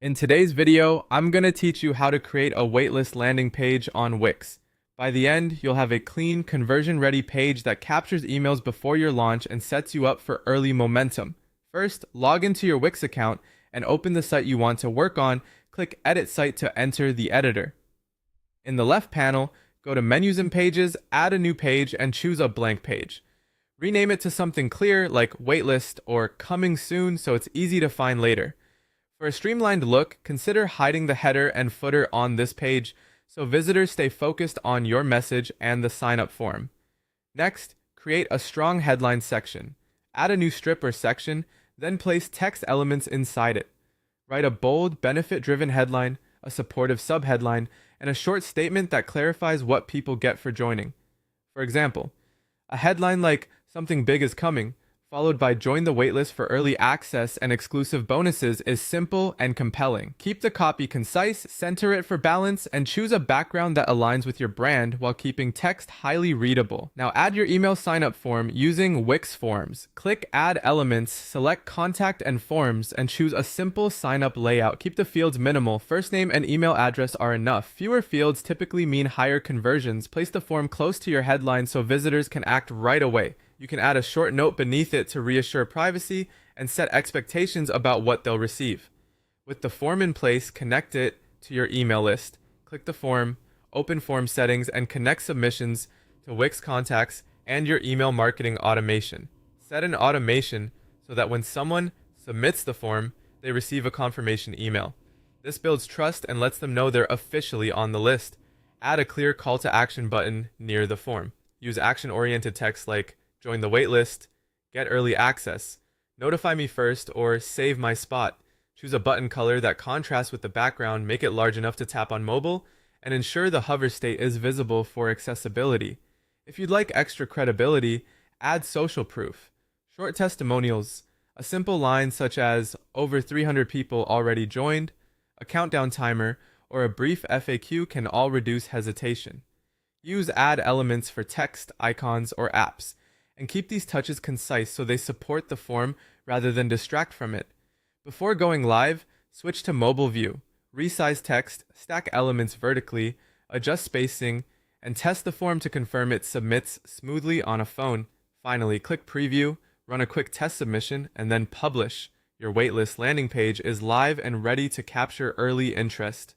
In today's video, I'm going to teach you how to create a waitlist landing page on Wix. By the end, you'll have a clean, conversion-ready page that captures emails before your launch and sets you up for early momentum. First, log into your Wix account and open the site you want to work on. Click Edit Site to enter the editor. In the left panel, go to Menus and Pages, add a new page, and choose a blank page. Rename it to something clear like Waitlist or Coming Soon so it's easy to find later. For a streamlined look, consider hiding the header and footer on this page so visitors stay focused on your message and the sign-up form. Next, create a strong headline section. Add a new strip or section, then place text elements inside it. Write a bold, benefit-driven headline, a supportive subheadline, and a short statement that clarifies what people get for joining. For example, a headline like "Something big is coming," followed by "Join the waitlist for early access and exclusive bonuses" is simple and compelling. Keep the copy concise, center it for balance, and choose a background that aligns with your brand while keeping text highly readable. Now add your email sign-up form using Wix Forms. Click Add Elements, select Contact and Forms, and choose a simple sign-up layout. Keep the fields minimal. First name and email address are enough. Fewer fields typically mean higher conversions. Place the form close to your headline so visitors can act right away. You can add a short note beneath it to reassure privacy and set expectations about what they'll receive. With the form in place, connect it to your email list. Click the form, open form settings, and connect submissions to Wix contacts and your email marketing automation. Set an automation so that when someone submits the form, they receive a confirmation email. This builds trust and lets them know they're officially on the list. Add a clear call to action button near the form. Use action-oriented text like "Join the waitlist," "Get early access," "Notify me first," or "Save my spot." Choose a button color that contrasts with the background, make it large enough to tap on mobile, and ensure the hover state is visible for accessibility. If you'd like extra credibility, add social proof. Short testimonials, a simple line such as "Over 300 people already joined," a countdown timer, or a brief FAQ can all reduce hesitation. Use add elements for text, icons, or apps, and keep these touches concise so they support the form rather than distract from it. Before going live, switch to mobile view, resize text, stack elements vertically, adjust spacing, and test the form to confirm it submits smoothly on a phone. Finally, click preview, run a quick test submission, and then publish. Your waitlist landing page is live and ready to capture early interest.